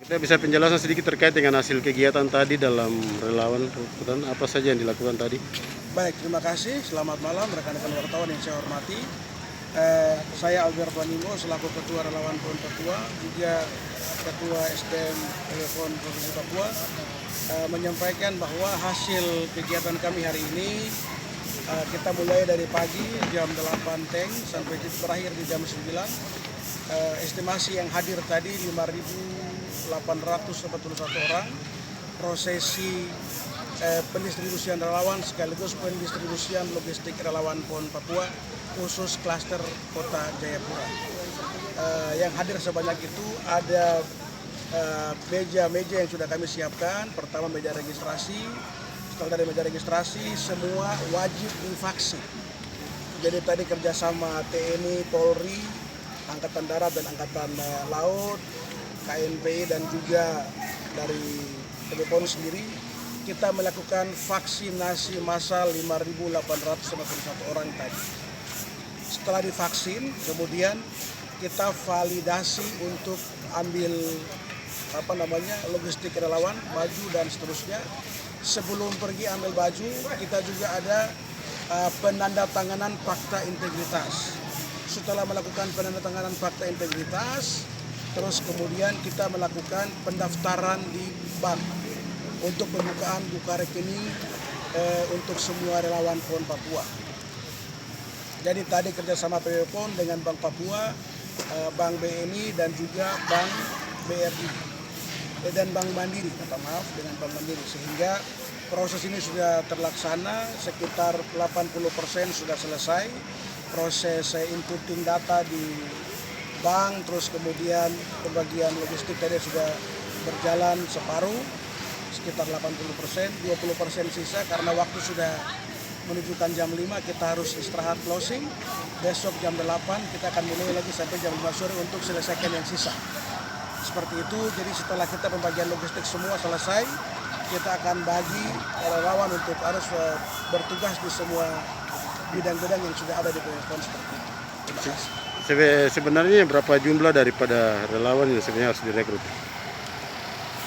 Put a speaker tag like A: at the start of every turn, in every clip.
A: Kita bisa penjelasan sedikit terkait dengan hasil kegiatan tadi dalam relawan hutan, apa saja yang dilakukan tadi?
B: Baik, terima kasih. Selamat malam rekan-rekan wartawan yang saya hormati. Saya Alberto Animo selaku Ketua Relawan PON Papua, juga Ketua SDM PON Provinsi Papua, menyampaikan bahwa hasil kegiatan kami hari ini kita mulai dari pagi jam 8 Teng sampai berakhir di jam 9. Estimasi yang hadir tadi 5.841 orang. Prosesi pendistribusian relawan sekaligus pendistribusian logistik relawan PON Papua khusus klaster Kota Jayapura. Yang hadir sebanyak itu ada meja-meja yang sudah kami siapkan. Pertama meja registrasi. Setelah dari meja registrasi semua wajib divaksin. Jadi tadi kerjasama TNI, Polri, Angkatan Darat dan Angkatan Laut, KNPI dan juga dari PON sendiri, kita melakukan vaksinasi massal 5.841 orang tadi. Setelah divaksin, kemudian kita validasi untuk ambil logistik relawan, baju dan seterusnya. Sebelum pergi ambil baju, kita juga ada penandatanganan fakta integritas. Setelah melakukan penandatanganan fakta integritas, terus kemudian kita melakukan pendaftaran di bank untuk pembukaan buka rekening untuk semua relawan PON Papua. Jadi tadi kerjasama PON dengan Bank Papua, Bank BNI dan juga Bank BRI dan Bank Mandiri, dengan Bank Mandiri, sehingga proses ini sudah terlaksana sekitar 80% sudah selesai. Proses inputting data di bank, terus kemudian pembagian logistik tadi sudah berjalan separuh, sekitar 80%, 20% sisa karena waktu sudah menunjukkan jam 5 kita harus istirahat closing. Besok jam 8 kita akan mulai lagi sampai jam 5 sore untuk selesaikan yang sisa. Seperti itu, jadi setelah kita pembagian logistik semua selesai, kita akan bagi relawan untuk harus bertugas di semua bidang-bidang yang sudah ada di PON seperti itu. Terima kasih.
A: Sebenarnya berapa jumlah daripada relawan yang sebenarnya harus direkrut?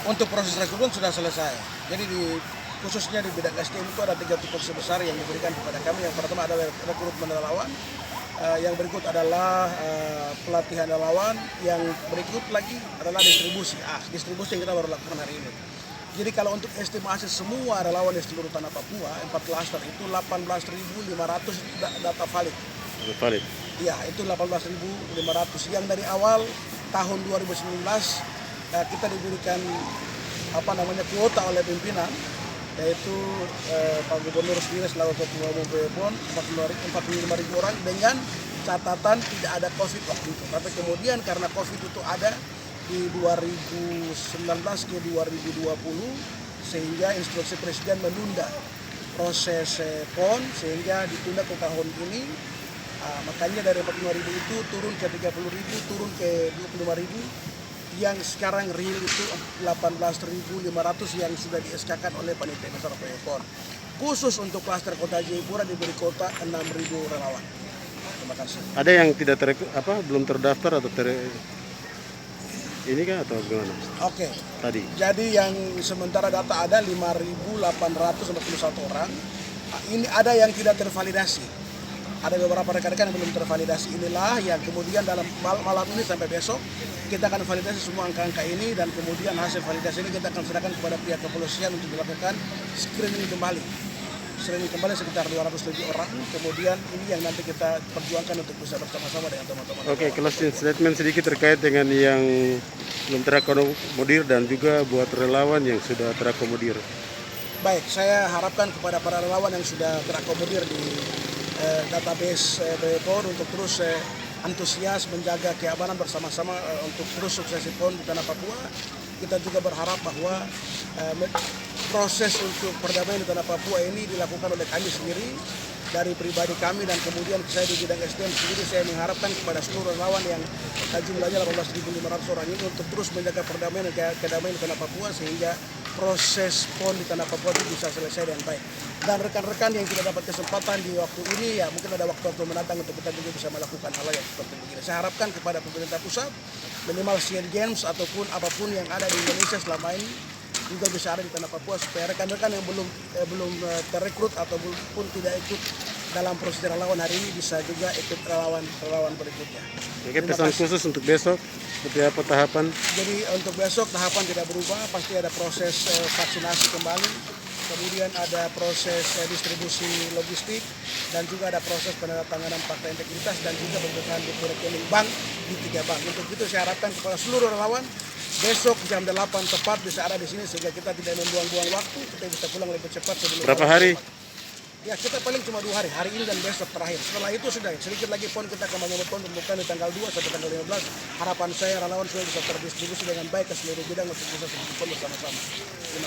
B: Untuk proses rekrutmen sudah selesai. Jadi khususnya di bidang SDM itu ada 3 tupoksi besar yang diberikan kepada kami. Yang pertama adalah rekrutmen relawan. Yang berikut adalah pelatihan relawan, yang berikut lagi adalah distribusi. Distribusi yang kita baru lakukan hari ini. Jadi kalau untuk estimasi semua relawan di seluruh tanah Papua, 4 klaster itu 18.500 data valid.
A: Valid?
B: Iya, itu 18.500. Yang dari awal tahun 2019 kita diberikan kuota oleh pimpinan, yaitu Pak Gubernur sendiri selaku Ketua Umum PON 45.000 orang dengan catatan tidak ada COVID waktu itu. Tapi kemudian karena COVID itu ada di 2019 ke 2020 sehingga instruksi Presiden menunda proses PON sehingga ditunda ke tahun ini. Makanya dari 45.000 itu turun ke 30.000, turun ke 25.000. Yang sekarang real itu 18.500 yang sudah di-SK-kan oleh Panitia Besar PON. Khusus untuk klaster Kota Jayapura diberi kota 6.000 relawan. Terima kasih.
A: Ada yang tidak belum terdaftar atau ini kan atau bagaimana?
B: Oke.
A: Tadi.
B: Jadi yang sementara data ada 5.841 orang. Ini ada yang tidak tervalidasi. Ada beberapa rekan-rekan yang belum tervalidasi. Inilah yang kemudian dalam malam ini sampai besok kita akan validasi semua angka-angka ini, dan kemudian hasil validasi ini kita akan serahkan kepada pihak kepolisian untuk dilakukan screening kembali. Screening kembali sekitar 200 lebih orang. Kemudian ini yang nanti kita perjuangkan untuk bisa bersama-sama dengan teman-teman.
A: Oke, closing statement sedikit terkait dengan yang belum terakomodir dan juga buat relawan yang sudah terakomodir.
B: Baik, saya harapkan kepada para relawan yang sudah terakomodir di database PON untuk terus antusias menjaga keamanan bersama-sama untuk terus suksesi PON di tanah Papua. Kita juga berharap bahwa proses untuk perdamaian di tanah Papua ini dilakukan oleh kami sendiri, dari pribadi kami, dan kemudian saya di bidang SDM sendiri saya mengharapkan kepada seluruh relawan yang jumlahnya 18.500 orang ini untuk terus menjaga perdamaian dan kedamaian di tanah Papua sehingga proses PON di Tanah Papua itu bisa selesai dengan baik. Dan rekan-rekan yang tidak dapat kesempatan di waktu ini, ya mungkin ada waktu-waktu mendatang untuk kita juga bisa melakukan hal yang seperti begini. Saya harapkan kepada pemerintah pusat, minimal SEA Games ataupun apapun yang ada di Indonesia selama ini juga bisa ada di Tanah Papua, supaya rekan-rekan yang belum terrekrut ataupun tidak ikut dalam proses relawan hari ini bisa juga ikut relawan berikutnya.
A: Oke, pesan khusus untuk besok seperti apa tahapan?
B: Jadi untuk besok tahapan tidak berubah, pasti ada proses vaksinasi kembali, kemudian ada proses distribusi logistik, dan juga ada proses penandatanganan fakta integritas dan juga pembukaan buku rekening bank di 3 bank. Untuk itu saya harapkan kepada seluruh relawan besok jam 8 tepat bisa ada di sini sehingga kita tidak membuang-buang waktu, kita bisa pulang lebih cepat sebelum.
A: Berapa hari?
B: Ya kita paling cuma 2 hari, hari ini dan besok terakhir. Setelah itu sudah sedikit lagi PON kita akan menyambut PON pembukaan di tanggal 2 sampai tanggal 15. Harapan saya relawan sudah bisa terdistribusi dengan baik ke seluruh bidang untuk bisa PON bersama-sama. Terima kasih.